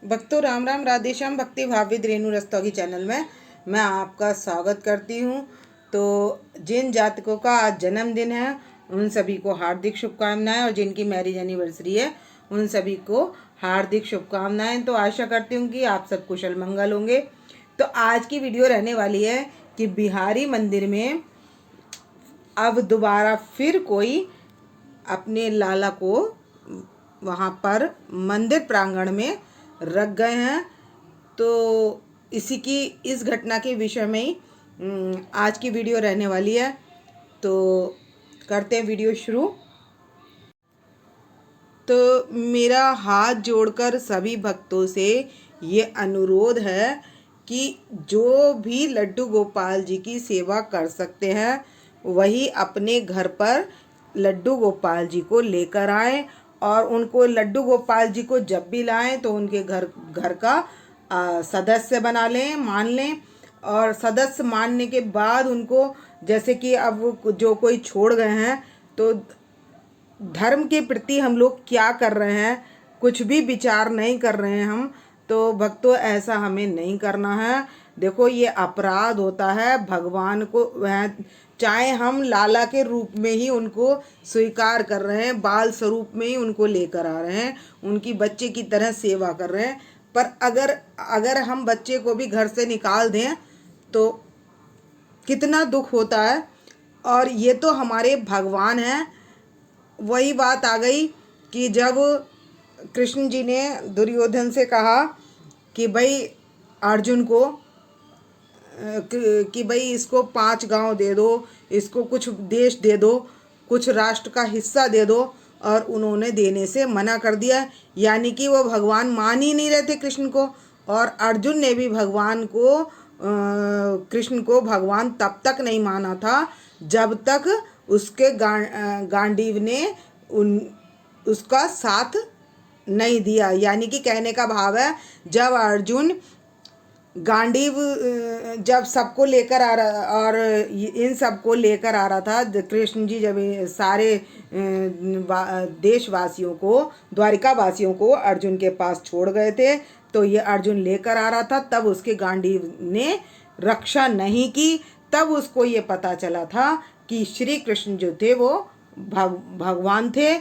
भक्तों राम राम, राधे श्याम। भक्ति भाव विद रेणु रस्तोगी चैनल में मैं आपका स्वागत करती हूँ। तो जिन जातकों का आज जन्मदिन है उन सभी को हार्दिक शुभकामनाएं, और जिनकी मैरिज एनिवर्सरी है उन सभी को हार्दिक शुभकामनाएं। तो आशा करती हूँ कि आप सब कुशल मंगल होंगे। तो आज की वीडियो रहने वाली है कि बिहारी मंदिर में अब दोबारा फिर कोई अपने लाला को वहाँ पर मंदिर प्रांगण में रख गए हैं। तो इस घटना के विषय में ही आज की वीडियो रहने वाली है। तो करते हैं वीडियो शुरू। तो मेरा हाथ जोड़कर सभी भक्तों से ये अनुरोध है कि जो भी लड्डू गोपाल जी की सेवा कर सकते हैं वही अपने घर पर लड्डू गोपाल जी को लेकर आए, और उनको लड्डू गोपाल जी को जब भी लाएं तो उनके घर का सदस्य बना लें, मान लें। और सदस्य मानने के बाद उनको, जैसे कि अब जो कोई छोड़ गए हैं, तो धर्म के प्रति हम लोग क्या कर रहे हैं, कुछ भी विचार नहीं कर रहे हैं हम। तो भक्तों ऐसा हमें नहीं करना है। देखो ये अपराध होता है भगवान को, चाहे हम लाला के रूप में ही उनको स्वीकार कर रहे हैं, बाल स्वरूप में ही उनको लेकर आ रहे हैं, उनकी बच्चे की तरह सेवा कर रहे हैं, पर अगर हम बच्चे को भी घर से निकाल दें तो कितना दुख होता है। और ये तो हमारे भगवान हैं। वही बात आ गई कि जब कृष्ण जी ने दुर्योधन से कहा कि भाई अर्जुन को कि भाई इसको 5 गांव दे दो, इसको कुछ देश दे दो, कुछ राष्ट्र का हिस्सा दे दो, और उन्होंने देने से मना कर दिया। यानी कि वो भगवान मान ही नहीं रहे थे कृष्ण को। और अर्जुन ने भी भगवान को कृष्ण को भगवान तब तक नहीं माना था जब तक उसके गांडीव ने उसका साथ नहीं दिया। यानी कि कहने का भाव है, जब अर्जुन गांडीव जब सबको लेकर आ रहा, और इन सबको लेकर आ रहा था, कृष्ण जी जब सारे देशवासियों को, द्वारिका वासियों को अर्जुन के पास छोड़ गए थे, तो ये अर्जुन लेकर आ रहा था, तब उसके गांडीव ने रक्षा नहीं की। तब उसको ये पता चला था कि श्री कृष्ण जो थे वो भगवान थे,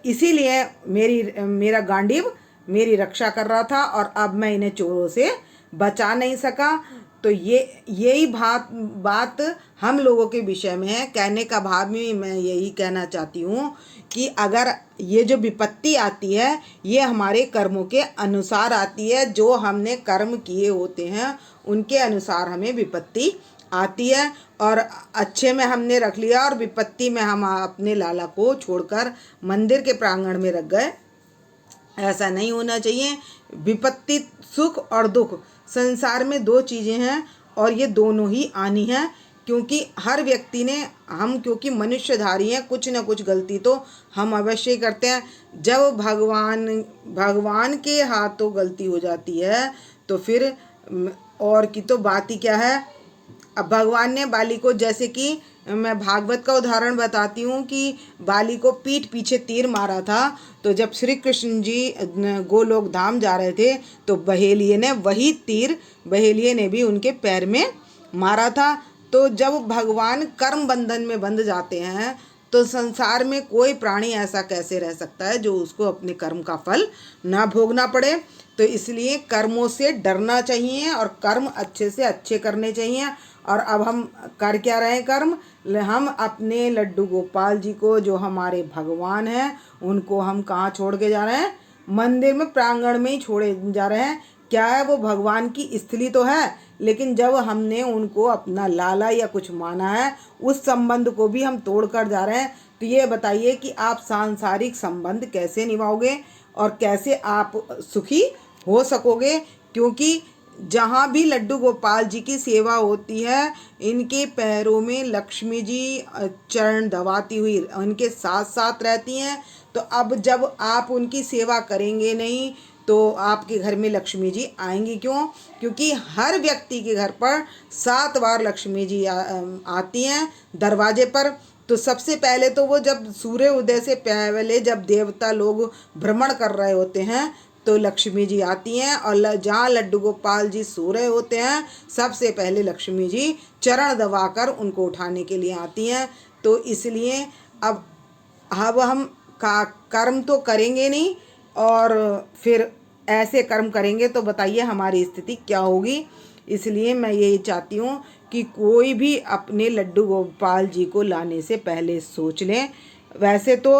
इसीलिए मेरा गांडीव मेरी रक्षा कर रहा था, और अब मैं इन्हें चोरों से बचा नहीं सका। तो यही बात हम लोगों के विषय में है। कहने का भाव में मैं यही कहना चाहती हूँ कि अगर ये जो विपत्ति आती है ये हमारे कर्मों के अनुसार आती है। जो हमने कर्म किए होते हैं उनके अनुसार हमें विपत्ति आती है। और अच्छे में हमने रख लिया और विपत्ति में हम अपने लाला को छोड़कर मंदिर के प्रांगण में रख गए। ऐसा नहीं होना चाहिए। विपत्ति, सुख और दुख, संसार में 2 चीज़ें हैं, और ये दोनों ही आनी हैं। क्योंकि हर व्यक्ति ने, हम क्योंकि मनुष्यधारी हैं, कुछ न कुछ गलती तो हम अवश्य ही करते हैं। जब भगवान के हाथों गलती हो जाती है तो फिर और की तो बात ही क्या है। अब भगवान ने बाली को, जैसे कि मैं भागवत का उदाहरण बताती हूँ कि बाली को पीठ पीछे तीर मारा था। तो जब श्री कृष्ण जी गोलोक धाम जा रहे थे तो बहेलिये ने वही तीर, बहेलिये ने भी उनके पैर में मारा था। तो जब भगवान कर्म बंधन में बंध जाते हैं तो संसार में कोई प्राणी ऐसा कैसे रह सकता है जो उसको अपने कर्म का फल ना भोगना पड़े। तो इसलिए कर्मों से डरना चाहिए और कर्म अच्छे से अच्छे करने चाहिए। और अब हम कर क्या रहे हैं कर्म, हम अपने लड्डू गोपाल जी को, जो हमारे भगवान हैं, उनको हम कहाँ छोड़ के जा रहे हैं? मंदिर में, प्रांगण में ही छोड़े जा रहे हैं। क्या है, वो भगवान की स्थली तो है, लेकिन जब हमने उनको अपना लाला या कुछ माना है, उस संबंध को भी हम तोड़ कर जा रहे हैं। तो ये बताइए कि आप सांसारिक संबंध कैसे निभाओगे और कैसे आप सुखी हो सकोगे। क्योंकि जहाँ भी लड्डू गोपाल जी की सेवा होती है, इनके पैरों में लक्ष्मी जी चरण दबाती हुई उनके साथ साथ रहती हैं। तो अब जब आप उनकी सेवा करेंगे नहीं तो आपके घर में लक्ष्मी जी आएंगी क्यों? क्योंकि हर व्यक्ति के घर पर 7 बार लक्ष्मी जी आती हैं दरवाजे पर। तो सबसे पहले तो वो जब सूर्य उदय से पहले, जब देवता लोग भ्रमण कर रहे होते हैं, तो लक्ष्मी जी आती हैं और जहाँ लड्डू गोपाल जी सो रहे होते हैं सबसे पहले लक्ष्मी जी चरण दबाकर उनको उठाने के लिए आती हैं। तो इसलिए अब हम कर्म तो करेंगे नहीं, और फिर ऐसे कर्म करेंगे तो बताइए हमारी स्थिति क्या होगी। इसलिए मैं यही चाहती हूँ कि कोई भी अपने लड्डू गोपाल जी को लाने से पहले सोच लें। वैसे तो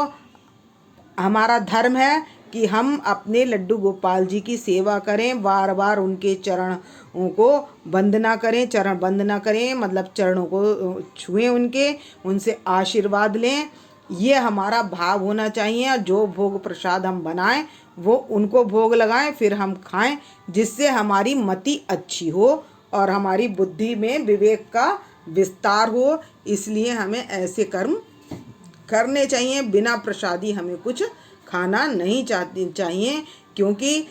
हमारा धर्म है कि हम अपने लड्डू गोपाल जी की सेवा करें, बार बार उनके चरणों को वंदना करें, चरण वंदना करें, मतलब चरणों को छुएं, उनसे आशीर्वाद लें। ये हमारा भाव होना चाहिए। जो भोग प्रसाद हम बनाएं वो उनको भोग लगाएं, फिर हम खाएं, जिससे हमारी मति अच्छी हो और हमारी बुद्धि में विवेक का विस्तार हो। इसलिए हमें ऐसे कर्म करने चाहिए। बिना प्रसादी हमें कुछ खाना नहीं चाहिए, क्योंकि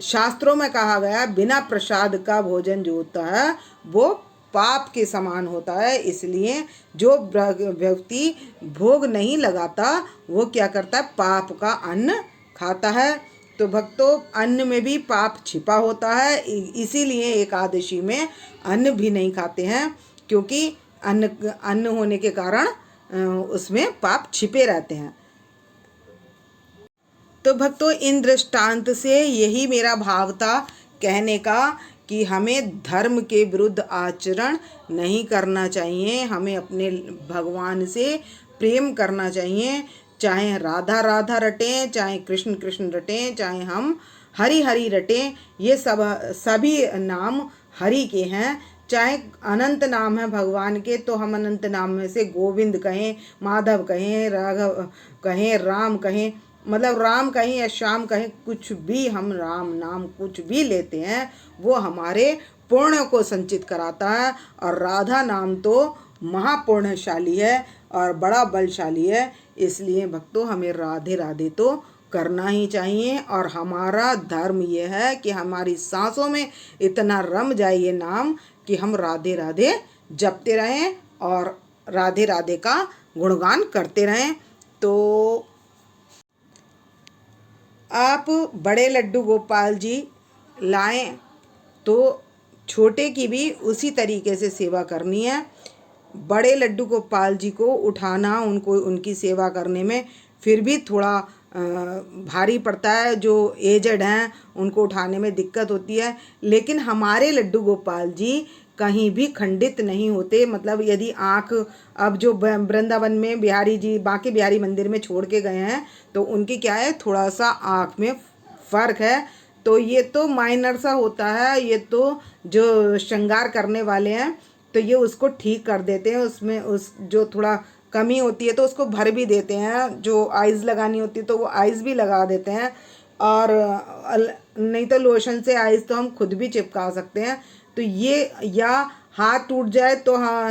शास्त्रों में कहा गया है बिना प्रसाद का भोजन जो होता है वो पाप के समान होता है। इसलिए जो व्यक्ति भोग नहीं लगाता वो क्या करता है, पाप का अन्न खाता है। तो भक्तों, अन्न में भी पाप छिपा होता है, इसीलिए एकादशी में अन्न भी नहीं खाते हैं, क्योंकि अन्न होने के कारण उसमें पाप छिपे रहते हैं। तो भक्तों, इन दृष्टांत से यही मेरा भाव था कहने का कि हमें धर्म के विरुद्ध आचरण नहीं करना चाहिए। हमें अपने भगवान से प्रेम करना चाहिए। चाहे राधा राधा रटें, चाहे कृष्ण कृष्ण रटें, चाहे हम हरि हरि रटें, ये सभी नाम हरि के हैं। चाहे अनंत नाम है भगवान के, तो हम अनंत नाम में से गोविंद कहें, माधव कहें, राघव कहें, राम कहें, मतलब राम कहें या श्याम कहें, कुछ भी हम राम नाम कुछ भी लेते हैं वो हमारे पुण्य को संचित कराता है। और राधा नाम तो महापुण्यशाली है और बड़ा बलशाली है। इसलिए भक्तों, हमें राधे राधे तो करना ही चाहिए। और हमारा धर्म ये है कि हमारी सांसों में इतना रम जाए ये नाम कि हम राधे राधे जपते रहें और राधे राधे का गुणगान करते रहें। तो आप बड़े लड्डू गोपाल जी लाएं तो छोटे की भी उसी तरीके से सेवा करनी है। बड़े लड्डू गोपाल जी को उठाना, उनको उनकी सेवा करने में फिर भी थोड़ा भारी पड़ता है। जो एजड हैं उनको उठाने में दिक्कत होती है, लेकिन हमारे लड्डू गोपाल जी कहीं भी खंडित नहीं होते। मतलब यदि आँख, अब जो वृंदावन में बिहारी जी बांके बिहारी मंदिर में छोड़ के गए हैं तो उनकी क्या है, थोड़ा सा आँख में फ़र्क है। तो ये तो माइनर सा होता है, ये तो जो श्रृंगार करने वाले हैं तो ये उसको ठीक कर देते हैं। उसमें उस जो थोड़ा कमी होती है तो उसको भर भी देते हैं। जो आइज़ लगानी होती है तो वो आइज़ भी लगा देते हैं, और नहीं तो लोशन से आइज़ तो हम खुद भी चिपका सकते हैं। तो ये, या हाथ टूट जाए तो हाँ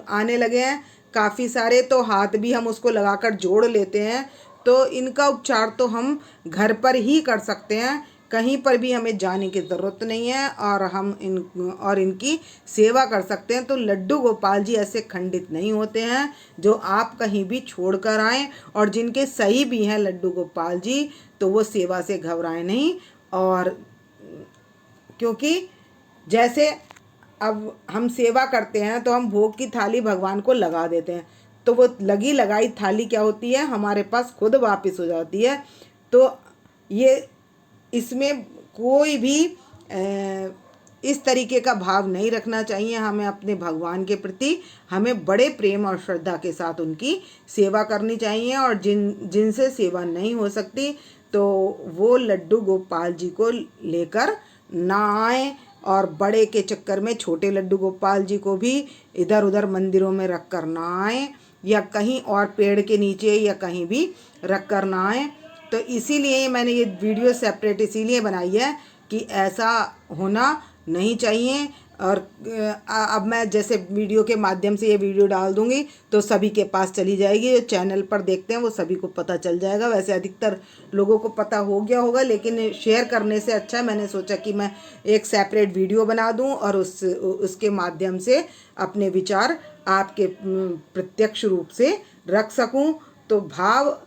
आने लगे हैं काफ़ी सारे, तो हाथ भी हम उसको लगाकर जोड़ लेते हैं। तो इनका उपचार तो हम घर पर ही कर सकते हैं, कहीं पर भी हमें जाने की ज़रूरत नहीं है, और हम इनकी सेवा कर सकते हैं। तो लड्डू गोपाल जी ऐसे खंडित नहीं होते हैं जो आप कहीं भी छोड़ कर आएँ, और जिनके सही भी हैं लड्डू गोपाल जी तो वो सेवा से घबराएं नहीं। और क्योंकि जैसे अब हम सेवा करते हैं तो हम भोग की थाली भगवान को लगा देते हैं, तो वो लगी लगाई थाली क्या होती है, हमारे पास खुद वापस हो जाती है। तो ये इसमें कोई भी इस तरीके का भाव नहीं रखना चाहिए। हमें अपने भगवान के प्रति हमें बड़े प्रेम और श्रद्धा के साथ उनकी सेवा करनी चाहिए। और जिनसे सेवा नहीं हो सकती तो वो लड्डू गोपाल जी को लेकर ना आए, और बड़े के चक्कर में छोटे लड्डू गोपाल जी को भी इधर उधर मंदिरों में रख कर ना आए, या कहीं और पेड़ के नीचे या कहीं भी रख कर ना आए। तो इसीलिए मैंने ये वीडियो सेपरेट इसीलिए बनाई है कि ऐसा होना नहीं चाहिए। और अब मैं जैसे वीडियो के माध्यम से ये वीडियो डाल दूंगी तो सभी के पास चली जाएगी। जो चैनल पर देखते हैं वो सभी को पता चल जाएगा। वैसे अधिकतर लोगों को पता हो गया होगा, लेकिन शेयर करने से अच्छा मैंने सोचा कि मैं एक सेपरेट वीडियो बना दूं और उसके माध्यम से अपने विचार आपके प्रत्यक्ष रूप से रख सकूं। तो भाव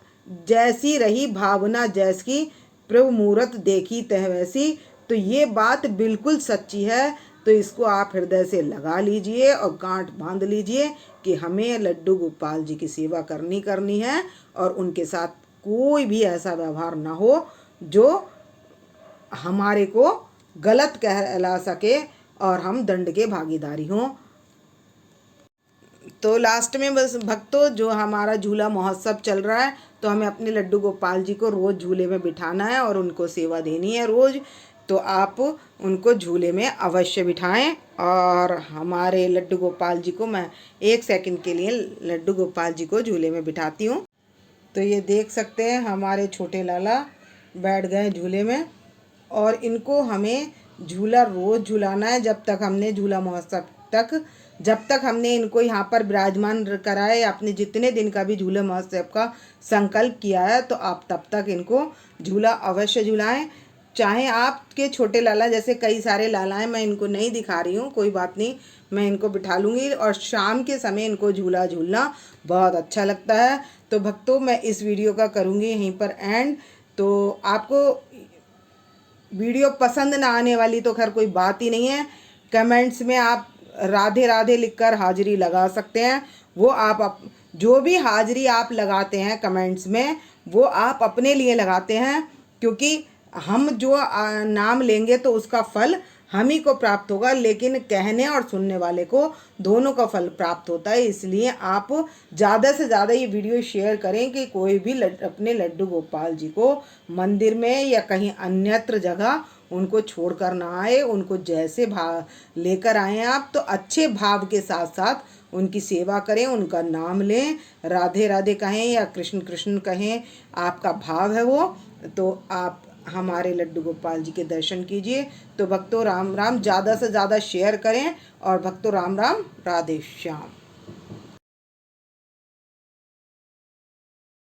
जैसी रही, भावना जैसी, प्रभु मूरत देखी तह वैसी। तो ये बात बिल्कुल सच्ची है। तो इसको आप हृदय से लगा लीजिए और गांठ बांध लीजिए कि हमें लड्डू गोपाल जी की सेवा करनी है और उनके साथ कोई भी ऐसा व्यवहार ना हो जो हमारे को गलत कहला सके और हम दंड के भागीदारी हों। तो लास्ट में बस भक्तों, जो हमारा झूला महोत्सव चल रहा है, तो हमें अपने लड्डू गोपाल जी को रोज़ झूले में बिठाना है और उनको सेवा देनी है रोज़। तो आप उनको झूले में अवश्य बिठाएं। और हमारे लड्डू गोपाल जी को मैं 1 सेकंड के लिए लड्डू गोपाल जी को झूले में बिठाती हूँ। तो ये देख सकते हैं हमारे छोटे लाला बैठ गए झूले में और इनको हमें झूला रोज़ झूलाना है जब तक हमने झूला महोत्सव तक, जब तक हमने इनको यहाँ पर विराजमान कराया या अपने जितने दिन का भी झूला महोत्सव का संकल्प किया है, तो आप तब तक इनको झूला अवश्य झूलाएं। चाहे आपके छोटे लाला, जैसे कई सारे लाला हैं, मैं इनको नहीं दिखा रही हूँ, कोई बात नहीं, मैं इनको बिठा लूँगी और शाम के समय इनको झूला झूलना बहुत अच्छा लगता है। तो भक्तों, मैं इस वीडियो का करूँगी यहीं पर एंड। तो आपको वीडियो पसंद ना आने वाली तो खैर कोई बात ही नहीं है। कमेंट्स में आप राधे राधे लिखकर हाजिरी लगा सकते हैं। वो आप जो भी हाजिरी आप लगाते हैं कमेंट्स में, वो आप अपने लिए लगाते हैं, क्योंकि हम जो नाम लेंगे तो उसका फल हम ही को प्राप्त होगा, लेकिन कहने और सुनने वाले को दोनों का फल प्राप्त होता है। इसलिए आप ज़्यादा से ज़्यादा ये वीडियो शेयर करें कि कोई भी अपने लड्डू गोपाल जी को मंदिर में या कहीं अन्यत्र जगह उनको छोड़कर ना आए। उनको जैसे भाव लेकर आए आप, तो अच्छे भाव के साथ साथ उनकी सेवा करें, उनका नाम लें, राधे राधे कहें या कृष्ण कृष्ण कहें, आपका भाव है वो, तो आप हमारे लड्डू गोपाल जी के दर्शन कीजिए। तो भक्तों राम राम, ज़्यादा से ज़्यादा शेयर करें और भक्तों राम राम, राधे श्याम।